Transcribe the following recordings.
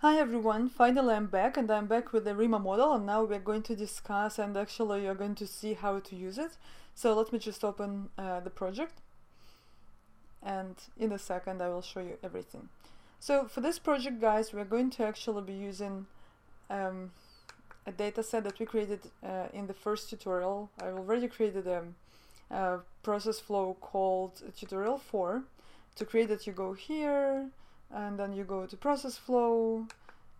Hi everyone, finally I'm back, and I'm back with the Arima model, and now we're going to discuss and actually you're going to see how to use it. So let me just open the project, and in a second I will show you everything. So for this project, guys, we're going to actually be using a data set that we created in the first tutorial. I already created a process flow called tutorial 4. To create it, you go here, and then you go to process flow,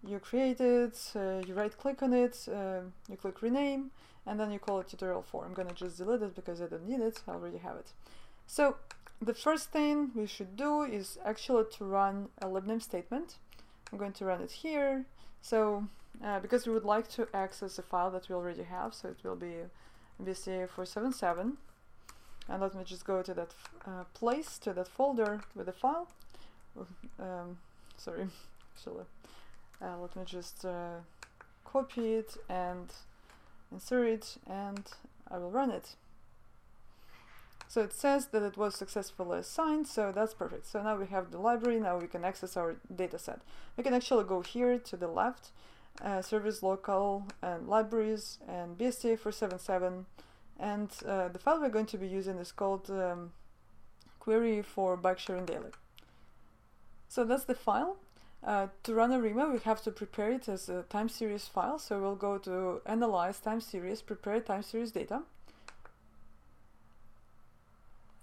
you create it, you right click on it, you click rename, and then you call it tutorial 4. I'm gonna just delete it because I don't need it, I already have it. So the first thing we should do is actually to run a libname statement. I'm going to run it here. So because we would like to access a file that we already have, so it will be BSTA477. And let me just go to that place, to that folder with the file. Sorry, actually, let me just copy it and insert it, and I will run it. So it says that it was successfully assigned, so that's perfect. So now we have the library, now we can access our data set. We can actually go here to the left, service local and libraries and BSTA477, and the file we're going to be using is called query for bike sharing daily. So that's the file. To run Arima, we have to prepare it as a time series file. So we'll go to Analyze Time Series, Prepare Time Series Data.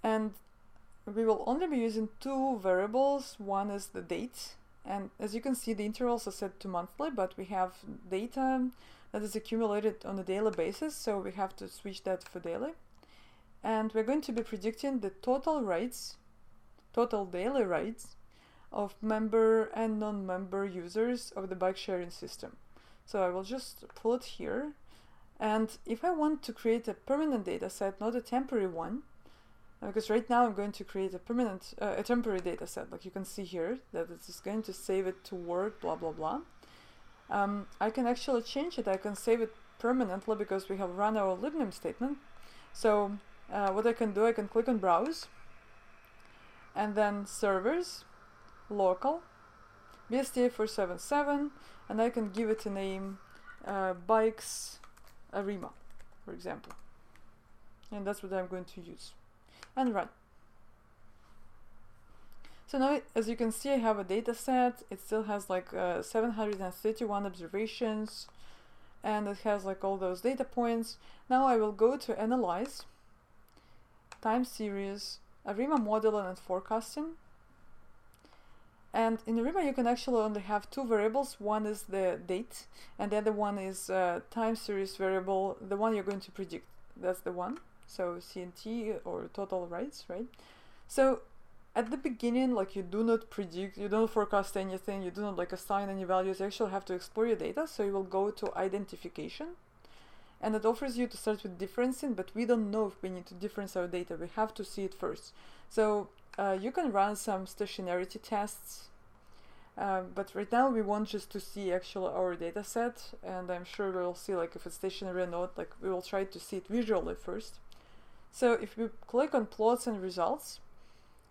And we will only be using two variables. One is the date. And as you can see, the intervals are set to monthly, but we have data that is accumulated on a daily basis. So we have to switch that for daily. And we're going to be predicting the total rates, total daily rates, of member and non-member users of the bike sharing system. So I will just pull it here, and if I want to create a permanent data set, not a temporary one, because right now I'm going to create a temporary data set, like you can see here that it is going to save it to Word, blah blah blah. I can actually change it. I can save it permanently because we have run our libname statement. So what I can do, I can click on Browse, and then Servers, Local, BSTA477, and I can give it a name, Bikes Arima, for example. And that's what I'm going to use. And run. So now, as you can see, I have a data set. It still has like 731 observations, and it has like all those data points. Now I will go to Analyze, Time Series, Arima Modeling and Forecasting. And in Arima, you can actually only have two variables. One is the date, and the other one is time series variable, the one you're going to predict. That's the one. So CNT, or total rates, right? So at the beginning, like, you do not predict, you don't forecast anything, you do not like assign any values. You actually have to explore your data. So you will go to Identification, and it offers you to start with differencing, but we don't know if we need to difference our data. We have to see it first. So you can run some stationarity tests, but right now we want just to see actually our data set, and I'm sure we'll see like if it's stationary or not. Like, we will try to see it visually first. So if we click on Plots and Results,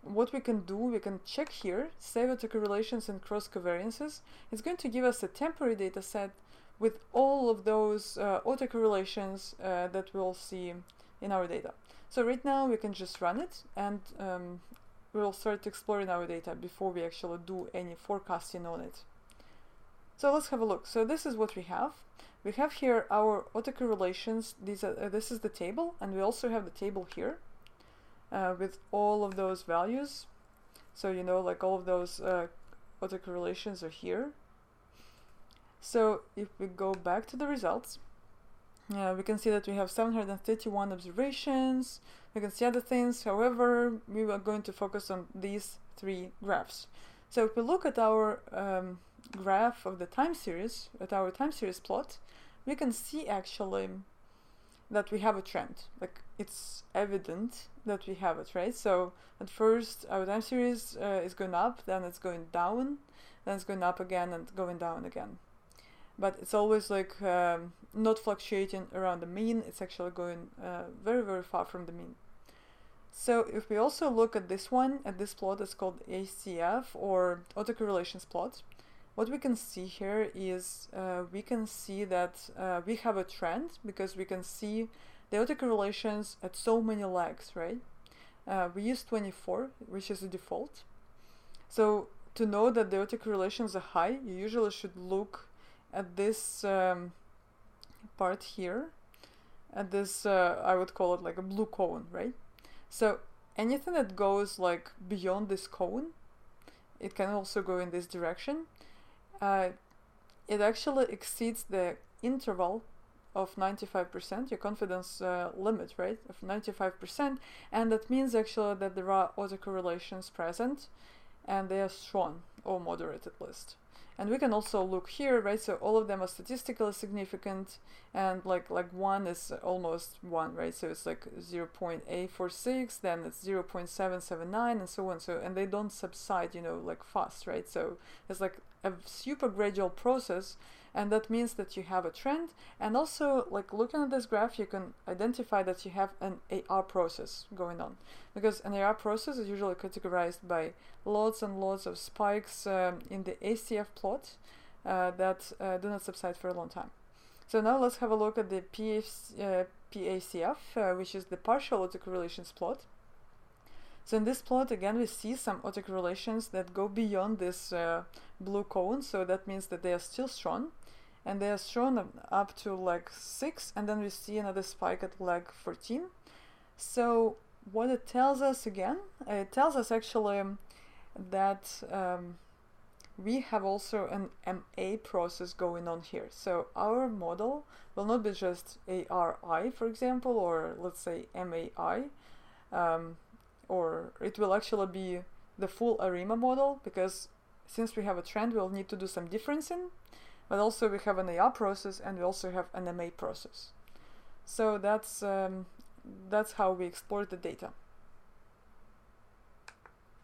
what we can do, we can check here, Save Autocorrelations and Cross Covariances. It's going to give us a temporary data set with all of those autocorrelations that we'll see in our data. So right now we can just run it, and we'll start exploring our data before we actually do any forecasting on it. So let's have a look. So this is what we have. We have here our autocorrelations. This is the table, and we also have the table here with all of those values. So, you know, like all of those autocorrelations are here. So if we go back to the results, we can see that we have 731 observations. We can see other things. However, we are going to focus on these three graphs. So if we look at our graph of the time series, at our time series plot, we can see actually that we have a trend. Like, it's evident that we have it, right? So at first our time series is going up, then it's going down, then it's going up again and going down again. But it's always like not fluctuating around the mean. It's actually going very, very far from the mean. So if we also look at this one, at this plot, it's called ACF, or autocorrelations plot. what we can see here is we can see that we have a trend because we can see the autocorrelations at so many legs, right? We use 24, which is the default. So to know that the autocorrelations are high, you usually should look at this part here, at this, I would call it like a blue cone, right? So anything that goes like beyond this cone, it can also go in this direction. It actually exceeds the interval of 95%, your confidence limit, right, of 95%, and that means actually that there are autocorrelations present and they are strong or moderate at least. And we can also look here, right, so all of them are statistically significant, and like 1 is almost 1, right, so it's like 0.846, then it's 0.779 and so on, so, and they don't subside, you know, like fast, right, so it's like a super gradual process, and that means that you have a trend. And also, like, looking at this graph, you can identify that you have an AR process going on, because an AR process is usually categorized by lots and lots of spikes in the ACF plot that do not subside for a long time. So now let's have a look at the PACF, which is the partial autocorrelations plot. So in this plot, again, we see some autocorrelations that go beyond this blue cone, so that means that they are still strong, and they are strong up to leg 6, and then we see another spike at leg 14. So what it tells us again, it tells us actually that we have also an MA process going on here. So our model will not be just ARI, for example, or let's say MAI, or it will actually be the full Arima model, because since we have a trend, we'll need to do some differencing, but also we have an AR process and we also have an MA process. So that's how we exploit the data.